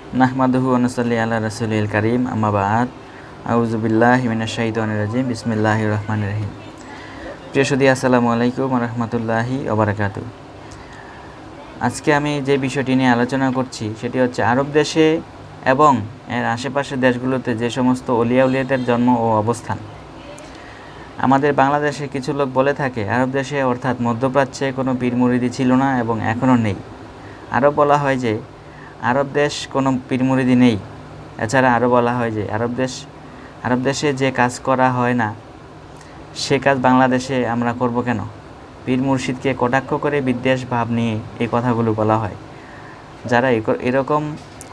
নাহমাদুহু ওয়া নুসাল্লি আলা রাসূলিল কারীম আম্মা বা'দ আউযু বিল্লাহি মিনাশ শাইতানির রাজিম বিসমিল্লাহির রহমানির রহিম। প্রিয় সুধী, আসসালামু আলাইকুম ওয়া রাহমাতুল্লাহি ওয়া বারাকাতুহু। আজকে আমি যে বিষয়টি নিয়ে আলোচনা করছি সেটি হচ্ছে আরব দেশে এবং এর আশেপাশের দেশগুলোতে যে সমস্ত অলিয়া উলিয়াদের জন্ম ও অবস্থান। আমাদের বাংলাদেশে কিছু লোক বলে থাকে আরব দেশে অর্থাৎ মধ্যপ্রাচ্যে কোনো পীর মুরিদি ছিল না এবং এখনও নেই। আরও বলা হয় যে আরব দেশ কোনো পীর মুরিদি নেই। এছাড়া আরও বলা হয় যে আরব দেশে যে কাজ করা হয় না সে কাজ বাংলাদেশে আমরা করব কেন? পীর মুর্শিদকে কটাক্ষ করে বিদ্বেষ ভাব নিয়ে এই কথাগুলো বলা হয়। যারা এরকম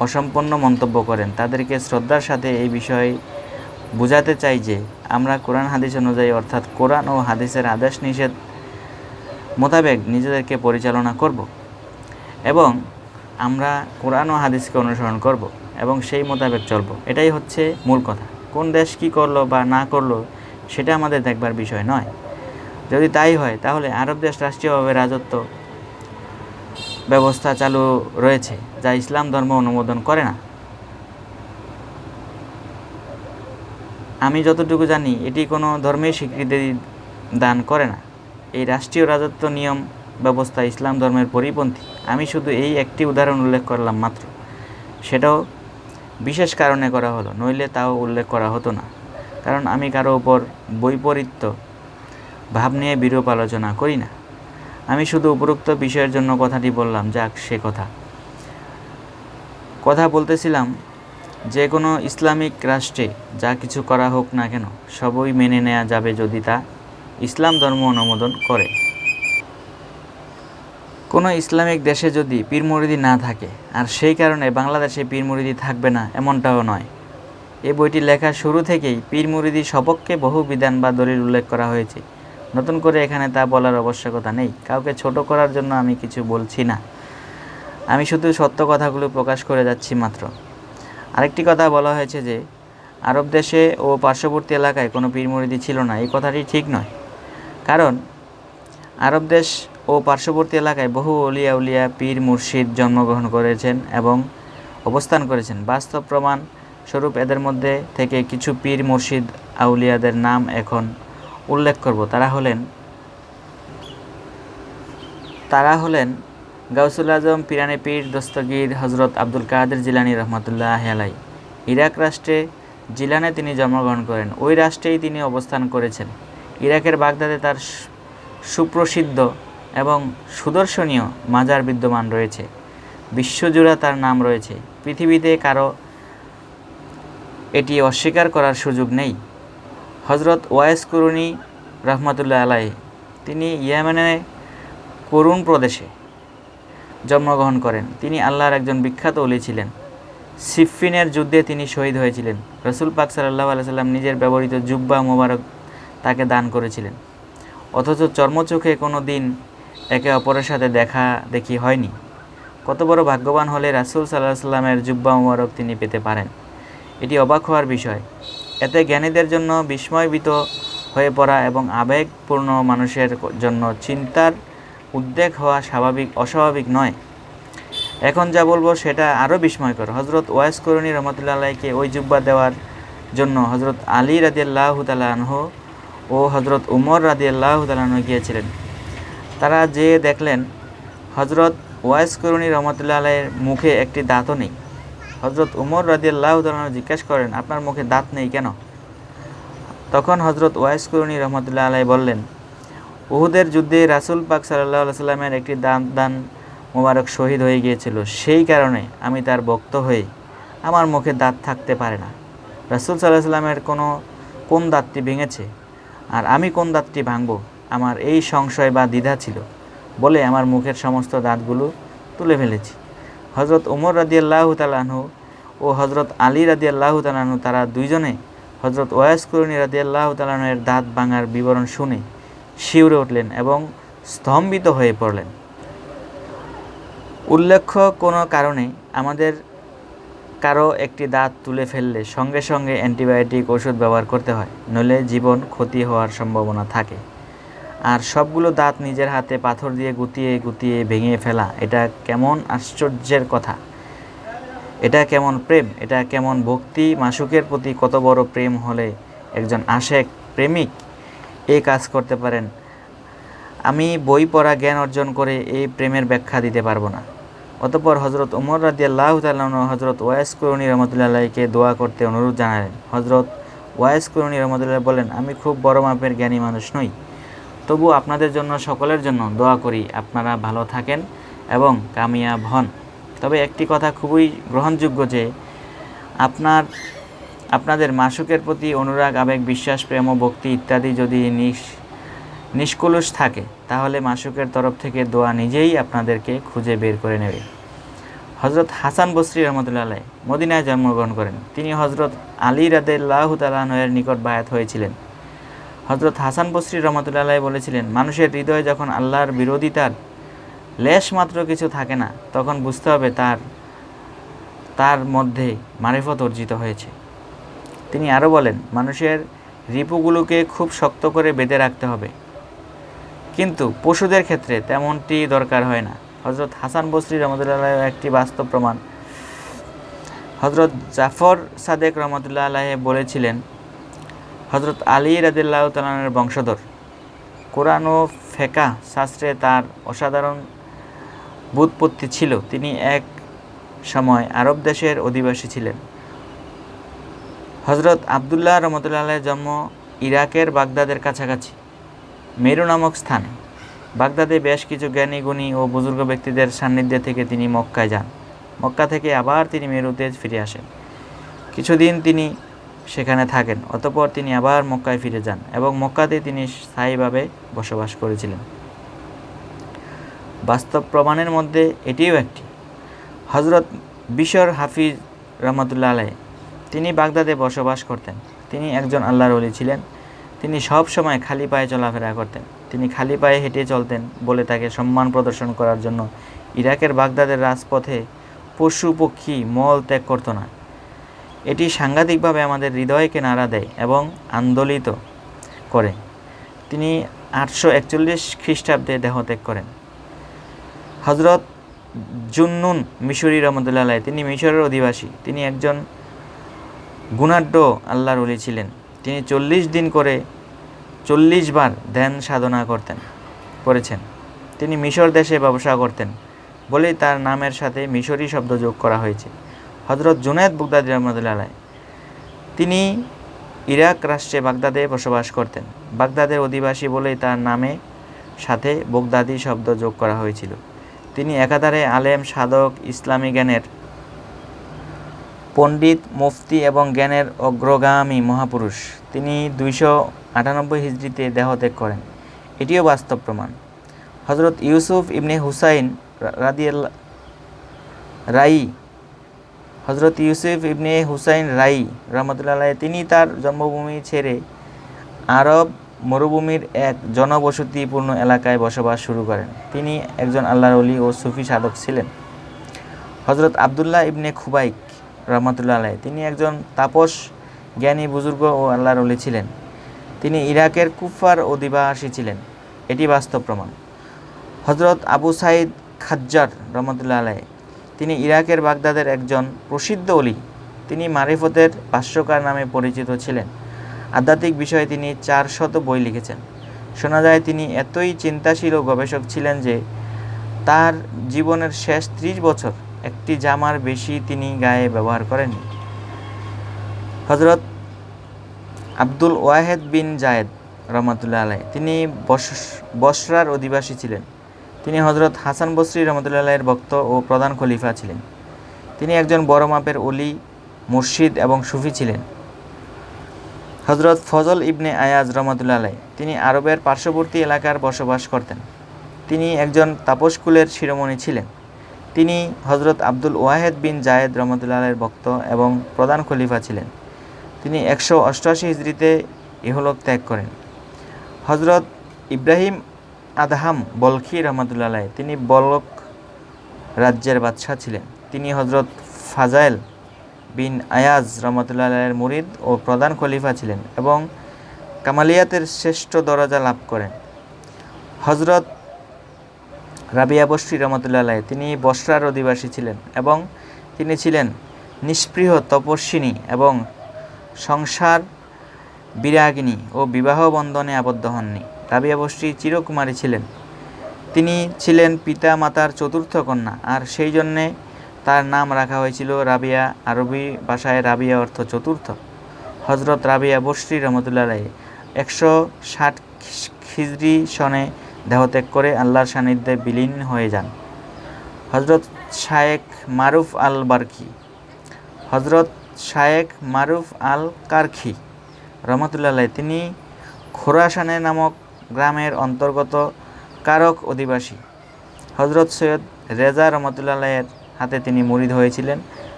অসম্পূর্ণ মন্তব্য করেন তাদেরকে শ্রদ্ধার সাথে এই বিষয়ে বোঝাতে চাই যে আমরা কোরআন হাদিস অনুযায়ী অর্থাৎ কোরআন ও হাদিসের আদেশ নিষেধ মোতাবেক নিজেদেরকে পরিচালনা করব এবং আমরা কোরআন ও হাদিসকে অনুসরণ করব এবং সেই মোতাবেক চলব। এটাই হচ্ছে মূল কথা। কোন দেশ কী করলো বা না করলো সেটা আমাদের দেখবার বিষয় নয়। যদি তাই হয় তাহলে আরব দেশ রাষ্ট্রীয়ভাবে রাজত্ব ব্যবস্থা চালু রয়েছে যা ইসলাম ধর্ম অনুমোদন করে না। আমি যতটুকু জানি এটি কোনো ধর্মের স্বীকৃতি দান করে না। এই রাষ্ট্রীয় রাজত্ব নিয়ম ব্যবস্থা ইসলাম ধর্মের পরিপন্থী। আমি শুধু এই একটি উদাহরণ উল্লেখ করলাম মাত্র, সেটাও বিশেষ কারণে করা হলো, নইলে তাও উল্লেখ করা হতো না। কারণ আমি কারো ওপর বৈপরীত্য ভাব নিয়ে বিরূপ আলোচনা করি না। আমি শুধু উপরোক্ত বিষয়ের জন্য কথাটি বললাম। যাক, সে কথা বলতেছিলাম যে কোনো ইসলামিক রাষ্ট্রে যা কিছু করা হোক না কেন সবই মেনে নেওয়া যাবে যদি তা ইসলাম ধর্ম অনুমোদন করে। কোনো ইসলামিক দেশে যদি পীর মুরিদি না থাকে আর সেই কারণে বাংলাদেশে পীর মুরিদি থাকবে না এমনটাও নয়। এই বইটি লেখার শুরু থেকেই পীর মুরিদি সপক্ষে বহু বিধান বা দলিল উল্লেখ করা হয়েছে। নতুন করে এখানে তা বলার আবশ্যকতা নেই। কাউকে ছোট করার জন্য আমি কিছু বলছি না, আমি শুধু সত্য কথাগুলো প্রকাশ করে যাচ্ছি মাত্র। আরেকটি কথা বলা হয়েছে যে আরব দেশে ও পার্শ্ববর্তী এলাকায় কোনো পীর মুরিদি ছিল না। এই কথাটি ঠিক নয়, কারণ আরব দেশ ও পার্শ্ববর্তী এলাকায় বহু উলিয়া পীর মুর্শিদ জন্মগ্রহণ করেছেন এবং অবস্থান করেছেন। বাস্তব প্রমাণ স্বরূপ এদের মধ্যে থেকে কিছু পীর মুর্শিদ আউলিয়াদের নাম এখন উল্লেখ করব। তারা হলেন গাউসুল আজম পিরানি পীর দস্তগীর হজরত আব্দুল কাদের জিলানী রহমতুল্লাহ আলাই। ইরাক রাষ্ট্রে জিলানে তিনি জন্মগ্রহণ করেন। ওই রাষ্ট্রেই তিনি অবস্থান করেছেন। ইরাকের বাগদাদে তার সুপ্রসিদ্ধ এবং সুদর্শনীয় মাজার বিদ্যমান রয়েছে। বিশ্বজুড়ে তার নাম রয়েছে। পৃথিবীতে কারো এটি অস্বীকার করার সুযোগ নেই। হজরত ওয়াইস কুরুনি রহমতুল্লাহ আলাই, তিনি ইয়েমেনের করুন প্রদেশে জন্মগ্রহণ করেন। তিনি আল্লাহর একজন বিখ্যাত ওলি ছিলেন। সিফফিনের যুদ্ধে তিনি শহীদ হয়েছিলেন। রসুল পাক সাল্লাল্লাহু আলাইহি সাল্লাম নিজের ব্যবহৃত জুব্বা মোবারক তাকে দান করেছিলেন, অথচ চর্মচোখে কোনো দিন একে অপরের সাথে দেখা দেখি হয়নি। কত বড় ভাগ্যবান হলে রাসূল সাল্লাল্লাহু আলাইহি সাল্লামের জুব্বা মোবারক তিনি পেতে পারেন, এটি অবাক হওয়ার বিষয়। এতে জ্ঞানীদের জন্য বিস্ময়ভীত হয়ে পড়া এবং আবেগপূর্ণ মানুষের জন্য চিন্তার উদ্বেগ হওয়া অস্বাভাবিক নয়। এখন যা বলবো সেটা আরও বিস্ময়কর। হজরত ওয়াইস কুরুনি রহমতুল্লাহ আলাইকে ওই জুব্বা দেওয়ার জন্য হজরত আলী রাদিয়াল্লাহু তাআলা আনহু ও হজরত উমর রাদিয়াল্লাহু তাআলা আনহু গিয়েছিলেন। তারা যে দেখলেন হজরত ওয়াইস কুরুনি রহমতুল্লাহ আলাইয়ের মুখে একটি দাঁতও নেই। হজরত উমর রাদিয়াল্লাহু তাআলা আনহু জিজ্ঞেস করেন, আপনার মুখে দাঁত নেই কেন? তখন হজরত ওয়াইস কুরুনি রহমতুল্লাহ আলাই বললেন, উহুদের যুদ্ধে রাসূল পাক সাল্লাল্লাহু আলাইহি সাল্লামের একটি দান মোবারক শহীদ হয়ে গিয়েছিল। সেই কারণে আমি তার ভক্ত হয়ে আমার মুখে দাঁত থাকতে পারে না। রাসূল সাল্লাল্লাহু আলাইহি সাল্লামের কোন দাঁতটি ভেঙেছে আর আমি কোন দাঁতটি ভাঙব, আমার এই সংশয় বা দ্বিধা ছিল বলে আমার মুখের সমস্ত দাঁতগুলো তুলে ফেলেছি। হজরত উমর রাদিয়াল্লাহু তাআলা আনহু ও হজরত আলী রাদিয়াল্লাহু তাআলা আনহু তারা দুইজনে হজরত ওয়াইস কুরুনি রাদিয়াল্লাহু তাআলা আনহুর দাঁত ভাঙার বিবরণ শুনে শিউরে উঠলেন এবং স্তম্ভিত হয়ে পড়লেন। উল্লেখ্য, কোনো কারণে আমাদের কারো একটি দাঁত তুলে ফেললে সঙ্গে সঙ্গে অ্যান্টিবায়োটিক ওষুধ ব্যবহার করতে হয়, নইলে জীবন ক্ষতি হওয়ার সম্ভাবনা থাকে। আর সবগুলো দাঁত নিজের হাতে পাথর দিয়ে গুতিয়ে ভেঙে ফেলা, এটা কেমন আশ্চর্যের কথা। এটা কেমন প্রেম, এটা কেমন ভক্তি, মাসুকের প্রতি কত বড় প্রেম হলে একজন আশেক প্রেমিক এই কাজ করতে পারেন। আমি বই পড়া জ্ঞান অর্জন করে এই প্রেমের ব্যাখ্যা দিতে পারবো না। অতঃপর হজরত উমর রাদিয়াল্লাহু তাআলা আনহু হজরত ওয়াইস কুরুনী রহমতুল্লাহ আলাইহিকে দোয়া করতে অনুরোধ জানালেন। হজরত ওয়াইস কুরুনী রহমতুল্লাহ বলেন, আমি খুব বড় মাপের জ্ঞানী মানুষ নই, তবু আপনাদের জন্য সকলের জন্য দোয়া করি আপনারা ভালো থাকেন এবং কামিয়াব হন। তবে একটি কথা খুবই গ্রহণযোগ্য যে আপনাদের মাসুকের প্রতি অনুরাগ, আবেগ, বিশ্বাস, প্রেম ও ভক্তি ইত্যাদি যদি নিষ্কলুষ থাকে, তাহলে মাসুকের তরফ থেকে দোয়া নিজেই আপনাদেরকে খুঁজে বের করে নেবে। হজরত হাসান বসরি রহমতুল্লাহ আলাইহ মদিনায় জন্মগ্রহণ করেন। তিনি হজরত আলী রাদিয়াল্লাহু তাআলা আনহু-এর নিকট বায়াত হয়েছিলেন। হজরত হাসান বসরি রহমতুল্লাহ আলাইহ বলেছিলেন, মানুষের হৃদয়ে যখন আল্লাহর বিরোধিতার লেশ মাত্র কিছু থাকে না, তখন বুঝতে হবে তার মধ্যে মারিফত অর্জিত হয়েছে। তিনি আরও বলেন, মানুষের রিপুগুলোকে খুব শক্ত করে বেঁধে রাখতে হবে, কিন্তু পশুদের ক্ষেত্রে তেমনটি দরকার হয় না। হজরত হাসান বসরি রহমতুল্লাহ আলাইহ একটি বাস্তব প্রমাণ। হজরত জাফর সাদেক রহমতুল্লাহ আলাইহ বলেছিলেন, হজরত আলী রাদিয়াল্লাহু তাআলা আনহুর বংশধর। কোরআন ও ফিকহ শাস্ত্রে তার অসাধারণ ব্যুৎপত্তি ছিল। তিনি এক সময় আরব দেশের অধিবাসী ছিলেন। হজরত আবদুল্লাহ রহমতুল্লাহ আলাইহের জন্ম ইরাকের বাগদাদের কাছাকাছি মেরু নামক স্থানে। বাগদাদে বেশ কিছু জ্ঞানী, গুণী ও বুজুর্গ ব্যক্তিদের সান্নিধ্যে থেকে তিনি মক্কায় যান। মক্কা থেকে আবার তিনি মেরুতে ফিরে আসেন। কিছুদিন তিনি সেখানে থাকেন, অতঃপর তিনি আবার মক্কায় ফিরে যান এবং মক্কাতে তিনি স্থায়ীভাবে বসবাস করেছিলেন। বাস্তব প্রমাণের মধ্যে এটিও একটি। হজরত বিশর হাফিজ রহমতুল্লাহ আলাইহ তিনি বাগদাদে বসবাস করতেন। তিনি একজন আল্লাহর ওলি ছিলেন। তিনি সব সময় খালি পায়ে চলাফেরা করতেন। তিনি খালি পায়ে হেঁটে চলতেন বলে তাকে সম্মান প্রদর্শন করার জন্য ইরাকের বাগদাদের রাজপথে পশু পক্ষী মল ত্যাগ করত না। এটি সাংঘাতিকভাবে আমাদের হৃদয়কে নাড়া দেয় এবং আন্দোলিত করে। তিনি 841 খ্রিস্টাব্দে দেহত্যাগ করেন। হজরত জুন্নুন মিশরি রহমতুল্লাহ আলাইহ তিনি মিশরের অধিবাসী। তিনি একজন গুণাঢ্য আল্লাহর ওলি ছিলেন। তিনি 40 দিন করে 40 বার ধ্যান সাধনা করেছেন। তিনি মিশর দেশে ব্যবসা করতেন বলেই তার নামের সাথে মিশরি শব্দ যোগ করা হয়েছে। হজরত জুনায়েদ বাগদাদী রহমতুল্লাহ আলাইহ তিনি ইরাক রাষ্ট্রে বাগদাদে বসবাস করতেন। বাগদাদের অধিবাসী বলেই তার নামের সাথে বাগদাদী শব্দ যোগ করা হয়েছিল। তিনি একাধারে আলেম, সাধক, ইসলামী জ্ঞানের পণ্ডিত, মুফতি এবং জ্ঞানের অগ্রগামী মহাপুরুষ। তিনি 298 হিজরিতে দেহত্যাগ করেন। এটিও বাস্তব প্রমাণ। হজরত ইউসুফ ইবনে হুসাইন রাই রহমতুল্লাহ আলাইহ তিনি তার জন্মভূমি ছেড়ে আরব মরুভূমির এক জনবসতিপূর্ণ এলাকায় বসবাস শুরু করেন। তিনি একজন আল্লাহর ওলি ও সুফি সাধক ছিলেন। হজরত আবদুল্লাহ ইবনে খুবাইক রহমতুল্লাহ আলাইহ তিনি একজন তাপস, জ্ঞানী, বুজুর্গ ও আল্লাহর ওলি ছিলেন। তিনি ইরাকের কুফার অধিবাসী ছিলেন। এটি বাস্তব প্রমাণ। হজরত আবু সাইদ খাজ্জার রহমতুল্লাহ আলাইহ তিনি ইরাকের বাগদাদের একজন প্রসিদ্ধ ওলি। তিনি মারিফতের ভাষ্যকার নামে পরিচিত ছিলেন। আধ্যাত্মিক বিষয়ে তিনি 400 বই লিখেছেন। শোনা যায় তিনি এতই চিন্তাশীল ও গবেষক ছিলেন যে তার জীবনের শেষ 30 বছর একটি জামার বেশি তিনি গায়ে ব্যবহার করেননি। হজরত আব্দুল ওয়াহেদ বিন জায়েদ রহমতুল্লাহ আলাইহ তিনি বসরার অধিবাসী ছিলেন। তিনি হজরত হাসান বসরি রহমতুল্লাহ আলাইহের ভক্ত ও প্রধান খলিফা ছিলেন। তিনি একজন বড় মাপের ওলি, মুর্শিদ এবং সুফি ছিলেন। হজরত ফজল ইবনে আয়াজ রহমতুল্লাহ আলাইহ তিনি আরবের পার্শ্ববর্তী এলাকার বসবাস করতেন। তিনি একজন তাপসকুলের শিরোমণি ছিলেন। তিনি হজরত আব্দুল ওয়াহেদ বিন জায়েদ রহমতুল্লাহ আলাইহের ভক্ত এবং প্রধান খলিফা ছিলেন। তিনি 188 হিজরিতে ইহলোক ত্যাগ করেন। হজরত ইব্রাহিম আদহাম বলখি রহমতুল্লাহ আলাইহ তিনি বলক রাজ্যের বাদশাহ ছিলেন। তিনি হজরত ফাজাইল বিন আয়াজ রহমতুল্লাহ আলাইহের মুরিদ ও প্রধান খলিফা ছিলেন এবং কামালিয়াতের শ্রেষ্ঠ দরজা লাভ করেন। হজরত রাবিয়া বসরি রহমতুল্লাহ আলাইহ তিনি বসরার অধিবাসী ছিলেন এবং তিনি ছিলেন নিষ্পৃহ তপস্বিনী এবং সংসার বিরাগিনী ও বিবাহ বন্ধনে আবদ্ধ হননি। রাবিয়া বসরি চিরকুমারী ছিলেন। তিনি ছিলেন পিতা মাতার চতুর্থ কন্যা, আর সেই জন্যে তার নাম রাখা হয়েছিল রাবিয়া। আরবি ভাষায় রাবিয়া অর্থ চতুর্থ। হজরত রাবিয়া বসরি রহমতুল্লাহ আলাইহি 160 খিজরি সনে দেহত্যাগ করে আল্লাহর সান্নিধ্যে বিলীন হয়ে যান। হজরত শায়েখ মারুফ আল বারকি হজরত শায়েখ মারুফ আল কারখি রহমতুল্লাহ আলাইহি তিনি খোরাসানে নামক গ্রামের অন্তর্গত কারক অধিবাসী। হজরত সৈয়দ রেজা রহমতুল্লাহ আলাইহির হাতে তিনি মুরিদ হয়েছিলেন।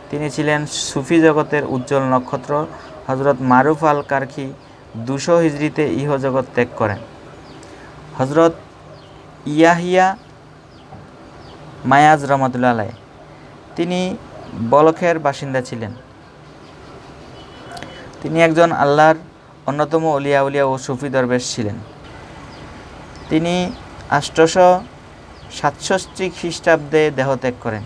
তিনি ছিলেন সুফি জগতের উজ্জ্বল নক্ষত্র। হজরত মারুফ আল কারখি 200 হিজরিতে ইহজগৎ ত্যাগ করেন। হজরত ইয়াহিয়া মায়াজ রহমতুল্লাহ আলাইহি তিনি বলখের বাসিন্দা ছিলেন। তিনি একজন আল্লাহর অন্যতম অলিয়া উলিয়া ও সুফি দরবেশ ছিলেন। তিনি 867 খ্রিস্টাব্দে দেহত্যাগ করেন।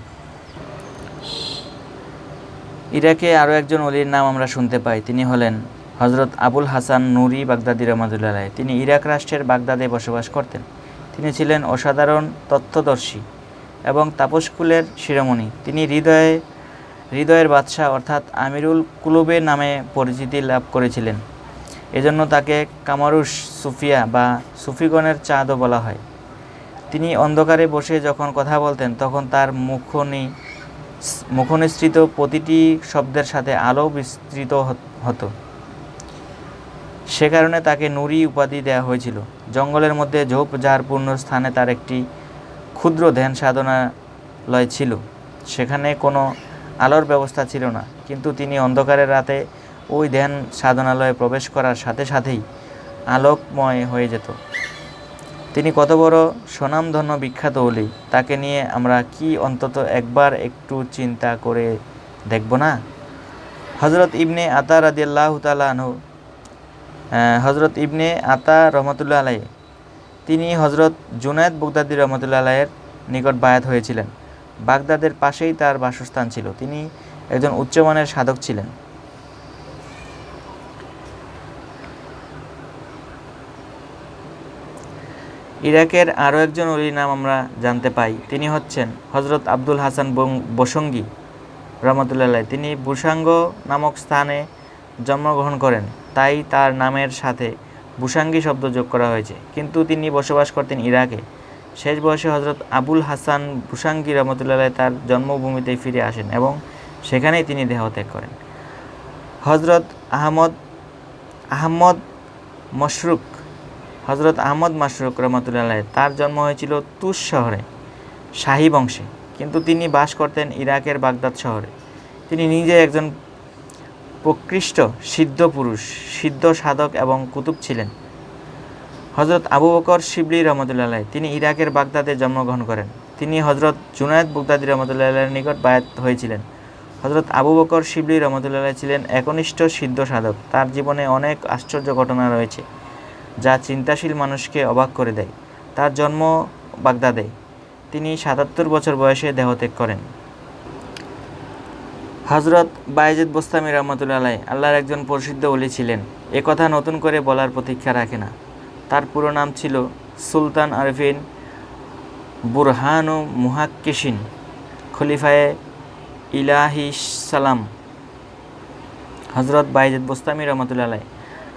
ইরাকে আরও একজন অলির নাম আমরা শুনতে পাই। তিনি হলেন হজরত আবুল হাসান নুরি বাগদাদি রহমতুল্লাহ আলাইহি। তিনি ইরাক রাষ্ট্রের বাগদাদে বসবাস করতেন। তিনি ছিলেন অসাধারণ তত্ত্বদর্শী এবং তাপসকুলের শিরোমণি। তিনি হৃদয়ের বাদশাহ অর্থাৎ আমিরুল কুলুবে নামে পরিচিতি লাভ করেছিলেন। এজন্য তাকে কামারুশ সুফিয়া বা সুফিগণের চাঁদও বলা হয়। তিনি অন্ধকারে বসে যখন কথা বলতেন তখন তার মুখনিসৃত প্রতিটি শব্দের সাথে আলো বিস্তৃত হতো। সে কারণে তাকে নুরি উপাধি দেওয়া হয়েছিল। জঙ্গলের মধ্যে ঝোপঝাড়পূর্ণ স্থানে তার একটি ক্ষুদ্র ধ্যান সাধনালয় ছিল। সেখানে কোনো আলোর ব্যবস্থা ছিল না, কিন্তু তিনি অন্ধকারের রাতে ওই ধ্যান সাধনালয়ে প্রবেশ করার সাথে সাথেই আলোকময় হয়ে যেত। তিনি কত বড় স্বনামধন্য বিখ্যাত ওলি, তাকে নিয়ে আমরা কি অন্তত একবার একটু চিন্তা করে দেখব না? হজরত ইবনে আতা রাদিয়াল্লাহু তাআলা আনহু হজরত ইবনে আতা রহমতুল্লাহ আলাইহি তিনি হজরত জুনায়েদ বাগদাদী রহমতুল্লাহ আলাইহির নিকট বায়াত হয়েছিলেন। বাগদাদের পাশেই তার বাসস্থান ছিল। তিনি একজন উচ্চমানের সাধক ছিলেন। ইরাকের আরও একজন অলির নাম আমরা জানতে পাই। তিনি হচ্ছেন হজরত আব্দুল হাসান বসঙ্গী রহমতুল্লাহ আলাইহি। তিনি বুসাঙ্গ নামক স্থানে জন্মগ্রহণ করেন, তাই তার নামের সাথে বুসাঙ্গী শব্দ যোগ করা হয়েছে। কিন্তু তিনি বসবাস করতেন ইরাকে। শেষ বয়সে হজরত আবুল হাসান বুসাঙ্গী রহমতুল্লাহ আলাইহি তার জন্মভূমিতে ফিরে আসেন এবং সেখানেই তিনি দেহত্যাগ করেন। হজরত আহমদ মাশরুক রহমতুল্লাহ আলাইহি তার জন্ম হয়েছিল তুস শহরে শাহী বংশে, কিন্তু তিনি বাস করতেন ইরাকের বাগদাদ শহরে। তিনি নিজে একজন প্রকৃষ্ট সিদ্ধ পুরুষ, সিদ্ধ সাধক এবং কুতুব ছিলেন। হজরত আবু বকর শিবলি রহমতুল্লাহ আলাইহি তিনি ইরাকের বাগদাদে জন্মগ্রহণ করেন। তিনি হজরত জুনায়েদ বাগদাদী রহমতুল্লাহ আলাইহির নিকট বায়াত হয়েছিলেন। হজরত আবু বকর শিবলি রহমতুল্লাহ আলাইহি ছিলেন একনিষ্ঠ সিদ্ধ সাধক। তার জীবনে অনেক আশ্চর্য ঘটনা রয়েছে যা চিন্তাশীল মানুষকে অবাক করে দেয়। তার জন্ম বাগদাদে। তিনি 77 বছর বয়সে দেহত্যাগ করেন। হজরত বায়েজিদ বোস্তামি রহমতুল্লাহ আলাইহি আল্লাহর একজন প্রসিদ্ধ ওলি ছিলেন। এ কথা নতুন করে বলার প্রতীক্ষা রাখে না। তার পুরো নাম ছিল সুলতান আরিফিন বুরহানু মুহাক্কিসিন খলিফায়ে ইলাহি সালাম হজরত বায়েজিদ বোস্তামি রহমতুল্লাহ আলাইহি।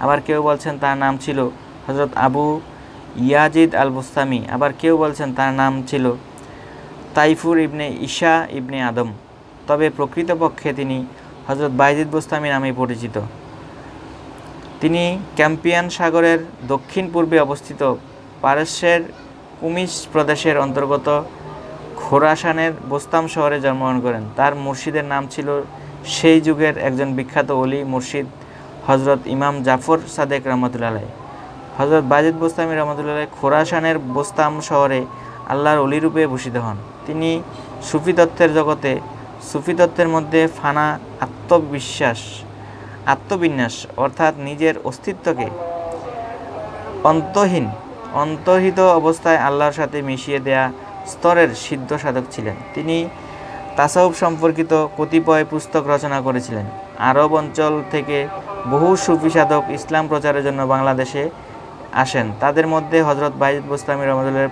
আবার কেউ বলছেন তার নাম ছিল হজরত আবু ইয়াজিদ আল বোস্তামি। আবার কেউ বলছেন তার নাম ছিল তাইফুর ইবনে ঈসা ইবনে আদম। তবে প্রকৃতপক্ষে তিনি হজরত বায়েজিদ বোস্তামি নামেই পরিচিত। তিনি ক্যাম্পিয়ান সাগরের দক্ষিণ পূর্বে অবস্থিত পারস্যের কুমিস প্রদেশের অন্তর্গত খোরাসানের বোস্তাম শহরে জন্মগ্রহণ করেন। তার মুর্শিদের নাম ছিল সেই যুগের একজন বিখ্যাত ওলি মুর্শিদ হজরত ইমাম জাফর সাদেক রহমতুল্লাহ আলাইহি। হজরত বায়েজিদ বোস্তামি রহমতুল্লাহ আলাইহি খোরাসানের বোস্তাম শহরে আল্লাহর অলিরূপে ভূষিত হন। তিনি সুফি তত্ত্বের মধ্যে ফানা আত্মবিন্যাস অর্থাৎ নিজের অস্তিত্বকে অন্তর্হিত অবস্থায় আল্লাহর সাথে মিশিয়ে দেয়া স্তরের সিদ্ধ সাধক ছিলেন। তিনি তাসাউফ সম্পর্কিত কতিপয় পুস্তক রচনা করেছিলেন। আরব অঞ্চল থেকে বহু সুফি সাধক ইসলাম প্রচারের জন্য বাংলাদেশে আসেন। তাদের মধ্যে হযরত বায়েজিদ বোস্তামী রহমতুল্লাহ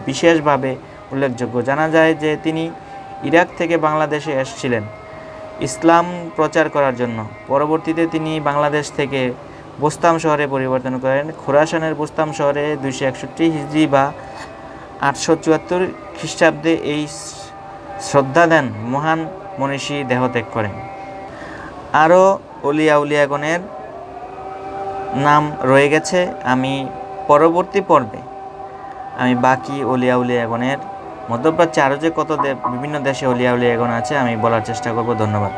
বিশেষভাবে উল্লেখযোগ্য। জানা যায় যে তিনি ইরাক থেকে বাংলাদেশে এসেছিলেন ইসলাম প্রচার করার জন্য। পরবর্তীতে তিনি বাংলাদেশ থেকে বোস্তাম শহরে পরিবর্তন করেন। খোরাসানের বোস্তাম শহরে 261 হিজরি বা 874 খ্রিস্টাব্দে এই শ্রদ্ধাদান মহান মনীষী দেহত্যাগ করেন। আরও উলিয়াগণের নাম রয়ে গেছে। আমি পরবর্তী পর্বে বাকি উলিয়াগণের মধ্যপ্রাচ্যে আরও যে কত বিভিন্ন দেশে উলিয়াগণ আছে আমি বলার চেষ্টা করব। ধন্যবাদ।